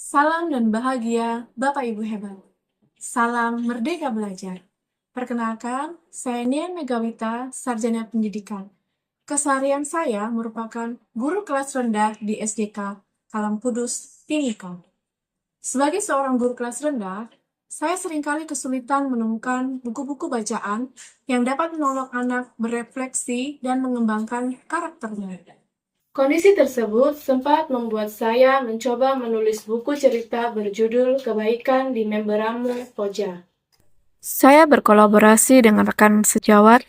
Salam dan bahagia, Bapak Ibu hebat. Salam Merdeka Belajar. Perkenalkan, saya Nia Megawita, Sarjana Pendidikan. Keseharian saya merupakan guru kelas rendah di SDK Kalam Kudus, Timika. Sebagai seorang guru kelas rendah, saya seringkali kesulitan menemukan buku-buku bacaan yang dapat menolong anak berefleksi dan mengembangkan karakternya. Kondisi tersebut sempat membuat saya mencoba menulis buku cerita berjudul Kebaikan di Memberamu Koja. Saya berkolaborasi dengan rekan sejawat,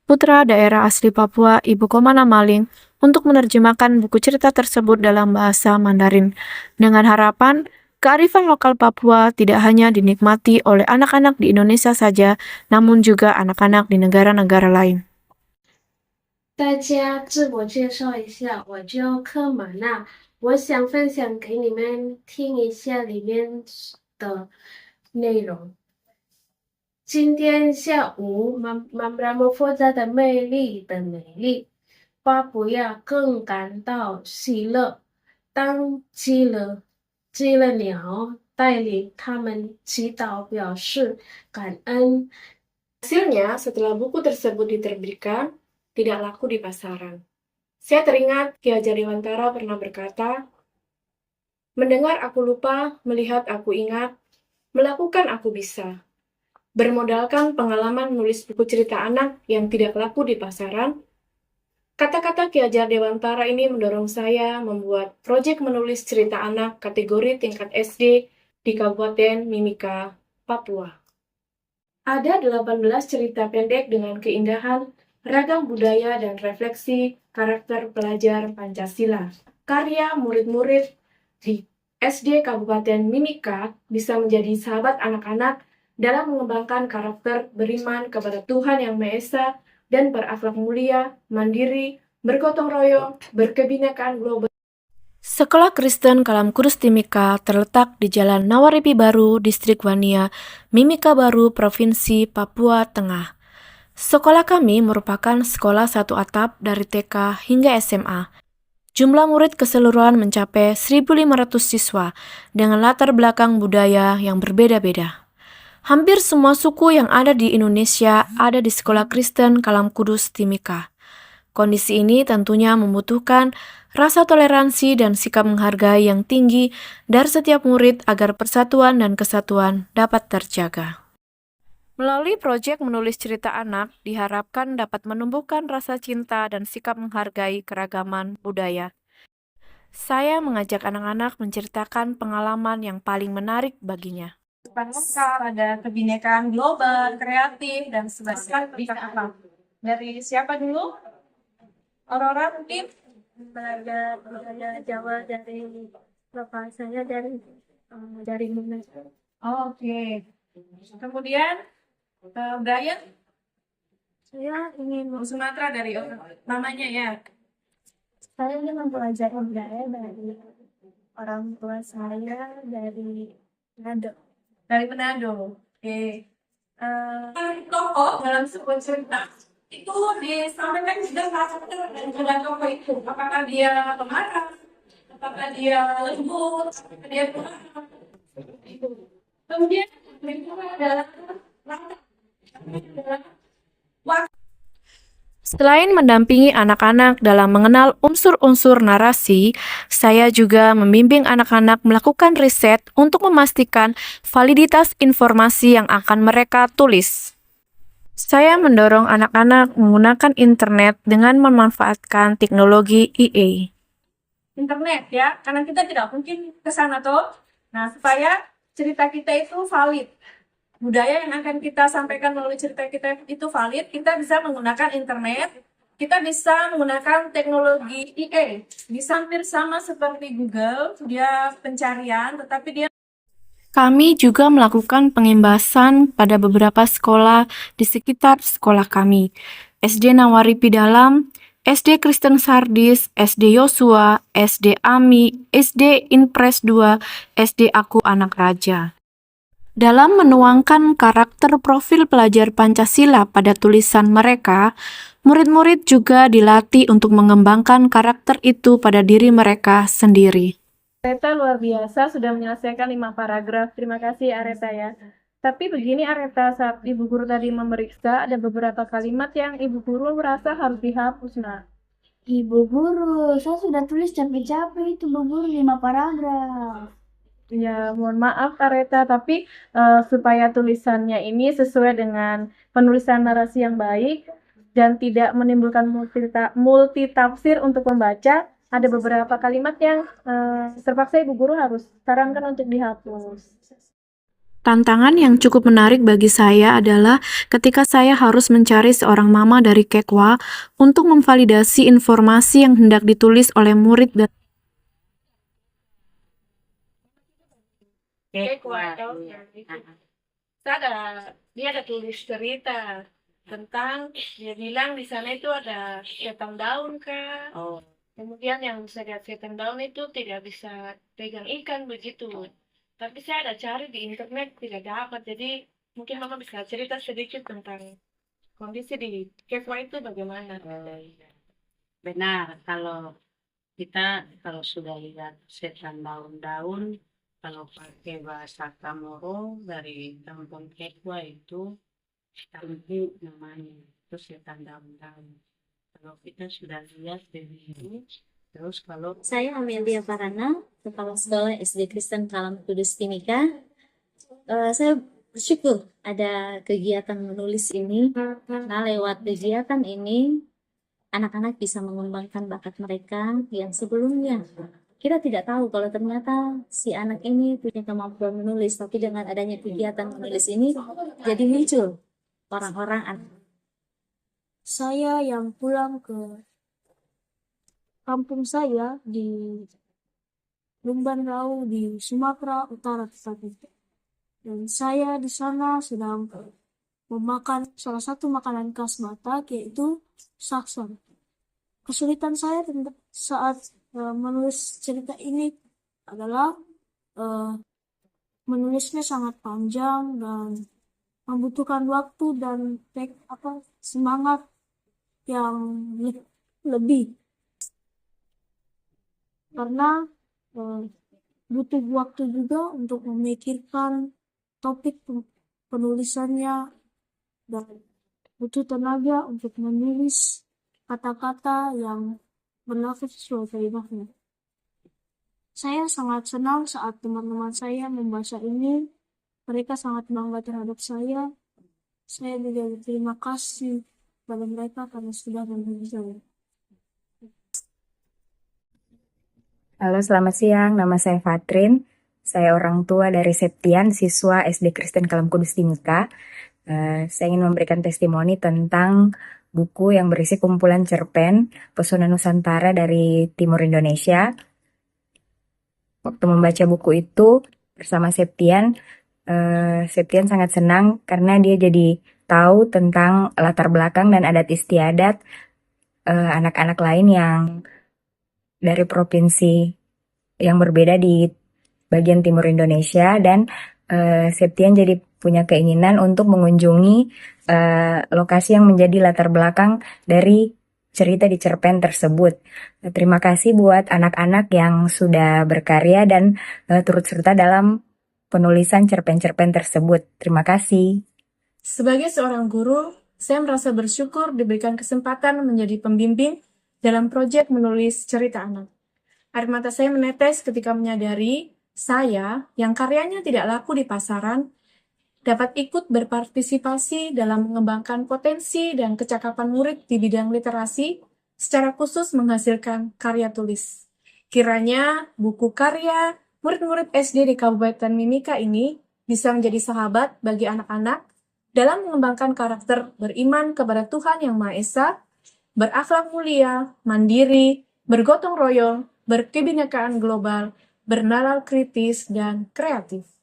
putra daerah asli Papua, Ibu Komana Maling, untuk menerjemahkan buku cerita tersebut dalam bahasa Mandarin, dengan harapan kearifan lokal Papua tidak hanya dinikmati oleh anak-anak di Indonesia saja, namun juga anak-anak di negara-negara lain. 大家自我介绍一下，我叫柯玛娜，我想分享给你们听一下里面的内容。今天下午，曼布拉莫佛家的魅力的美丽，巴布亚更感到喜乐。当鸡了鸟带领他们祈祷表示感恩。Hasilnya, setelah buku tersebut diterbitkan, tidak laku di pasaran. Saya teringat Ki Hajar Dewantara pernah berkata, mendengar aku lupa, melihat aku ingat, melakukan aku bisa. Bermodalkan pengalaman menulis buku cerita anak yang tidak laku di pasaran, kata-kata Ki Hajar Dewantara ini mendorong saya membuat proyek menulis cerita anak kategori tingkat SD di Kabupaten Mimika, Papua. Ada 18 cerita pendek dengan keindahan, ragam budaya dan refleksi karakter pelajar Pancasila. Karya murid-murid di SD Kabupaten Mimika bisa menjadi sahabat anak-anak dalam mengembangkan karakter beriman kepada Tuhan Yang Maha Esa dan berakhlak mulia, mandiri, bergotong royong, berkebinekaan global. Sekolah Kristen Kalam Kudus Timika terletak di Jalan Nawaripi Baru, Distrik Wania, Mimika Baru, Provinsi Papua Tengah. Sekolah kami merupakan sekolah satu atap dari TK hingga SMA. Jumlah murid keseluruhan mencapai 1.500 siswa dengan latar belakang budaya yang berbeda-beda. Hampir semua suku yang ada di Indonesia ada di Sekolah Kristen Kalam Kudus Timika. Kondisi ini tentunya membutuhkan rasa toleransi dan sikap menghargai yang tinggi dari setiap murid agar persatuan dan kesatuan dapat terjaga. Melalui proyek menulis cerita anak, diharapkan dapat menumbuhkan rasa cinta dan sikap menghargai keragaman budaya. Saya mengajak anak-anak menceritakan pengalaman yang paling menarik baginya. Lengkap, ada kebinekaan global, kreatif, dan sebagainya. Dari siapa dulu? Aurora mungkin? Belajar budaya Jawa dari bapak saya dari Indonesia. Oh, oke. Kemudian Brian Saya ingin Sumatera dari namanya ya. saya ingin mempelajari budaya dari orang tua saya dari Manado. Dari Manado. Oke. Tokoh dalam sebuah cerita itu disampaikan juga salah satu dengan tokoh itu. Apakah dia pemarah? Apakah dia lembut? Apakah dia pemaaf? Kemudian berikutnya adalah Selain mendampingi anak-anak dalam mengenal unsur-unsur narasi, saya juga membimbing anak-anak melakukan riset untuk memastikan validitas informasi yang akan mereka tulis. Saya mendorong anak-anak menggunakan internet dengan memanfaatkan teknologi IA. Internet ya, karena kita tidak mungkin ke sana tuh. Nah, supaya cerita kita itu valid. Budaya yang akan kita sampaikan melalui cerita kita itu valid, kita bisa menggunakan internet, kita bisa menggunakan teknologi IA. Bisa hampir sama seperti Google, dia pencarian, tetapi dia Kami juga melakukan pengimbasan pada beberapa sekolah di sekitar sekolah kami. SD Nawaripi Dalam, SD Kristen Sardis, SD Yosua, SD Ami, SD Inpres 2, SD Aku Anak Raja. Dalam menuangkan karakter profil pelajar Pancasila pada tulisan mereka, murid-murid juga dilatih untuk mengembangkan karakter itu pada diri mereka sendiri. Areta luar biasa sudah menyelesaikan 5 paragraf. Terima kasih Areta ya. Tapi begini Areta, saat Ibu Guru tadi memeriksa, ada beberapa kalimat yang Ibu Guru merasa harus dihapus, nah. Ibu guru, saya sudah tulis capek-capek itu Bu Guru 5 paragraf. Ya, mohon maaf Areta, tapi supaya tulisannya ini sesuai dengan penulisan narasi yang baik dan tidak menimbulkan multitafsir untuk pembaca, ada beberapa kalimat yang terpaksa Ibu Guru harus sarankan untuk dihapus. Tantangan yang cukup menarik bagi saya adalah ketika saya harus mencari seorang mama dari Kekwa untuk memvalidasi informasi yang hendak ditulis oleh murid dan Dia ada tulis cerita tentang, dia bilang di sana itu ada setan daun kah. Kemudian yang saya lihat setan daun itu tidak bisa pegang ikan begitu. Tapi saya ada cari di internet tidak dapat. Jadi mungkin Mama bisa cerita sedikit tentang kondisi di Kekwa itu bagaimana. Benar, kalau sudah lihat setan daun-daun, kalau pakai bahasa Kamoro dari kampung Kekwa itu tampi namanya, itu setan daun-daun. Kalau kita sudah lihat dari ini, terus kalau Saya Amelia Farana, Kepala Sekolah SD Kristen Kalam Kudus Timika. Saya bersyukur ada kegiatan menulis ini, karena lewat kegiatan ini, anak-anak bisa mengembangkan bakat mereka yang sebelumnya kita tidak tahu kalau ternyata si anak ini punya kemampuan menulis, tapi dengan adanya kegiatan menulis ini, jadi muncul orang-orang anak. Saya yang pulang ke kampung saya di Lumban Rau di Sumatera Utara tepatnya. Dan saya di sana sedang memakan salah satu makanan khas Batak yaitu sakson. Kesulitan saya saat menulis cerita ini adalah menulisnya sangat panjang dan membutuhkan waktu dan semangat yang lebih, karena butuh waktu juga untuk memikirkan topik penulisannya dan butuh tenaga untuk menulis kata-kata yang berlafaz sesuai kalimahnya. Saya sangat senang saat teman-teman saya membaca ini. Mereka sangat bangga terhadap saya. Saya juga berterima kasih pada mereka karena sudah membantu saya. Halo, selamat siang. Nama saya Fatrin. Saya orang tua dari Septian, siswa SD Kristen Kalam Kudus Timika. Saya ingin memberikan testimoni tentang buku yang berisi kumpulan cerpen Pesona Nusantara dari Timur Indonesia. Waktu membaca buku itu bersama Septian, Septian sangat senang karena dia jadi tahu tentang latar belakang dan adat istiadat anak-anak lain yang dari provinsi yang berbeda di bagian timur Indonesia, dan Septian jadi punya keinginan untuk mengunjungi lokasi yang menjadi latar belakang dari cerita di cerpen tersebut. Terima kasih buat anak-anak yang sudah berkarya dan turut serta dalam penulisan cerpen-cerpen tersebut. Terima kasih. Sebagai seorang guru, saya merasa bersyukur diberikan kesempatan menjadi pembimbing dalam proyek menulis cerita anak. Air mata saya menetes ketika menyadari saya, yang karyanya tidak laku di pasaran, dapat ikut berpartisipasi dalam mengembangkan potensi dan kecakapan murid di bidang literasi, secara khusus menghasilkan karya tulis. Kiranya buku karya murid-murid SD di Kabupaten Mimika ini bisa menjadi sahabat bagi anak-anak dalam mengembangkan karakter beriman kepada Tuhan Yang Maha Esa, berakhlak mulia, mandiri, bergotong royong, berkebinekaan global, bernalar kritis, dan kreatif.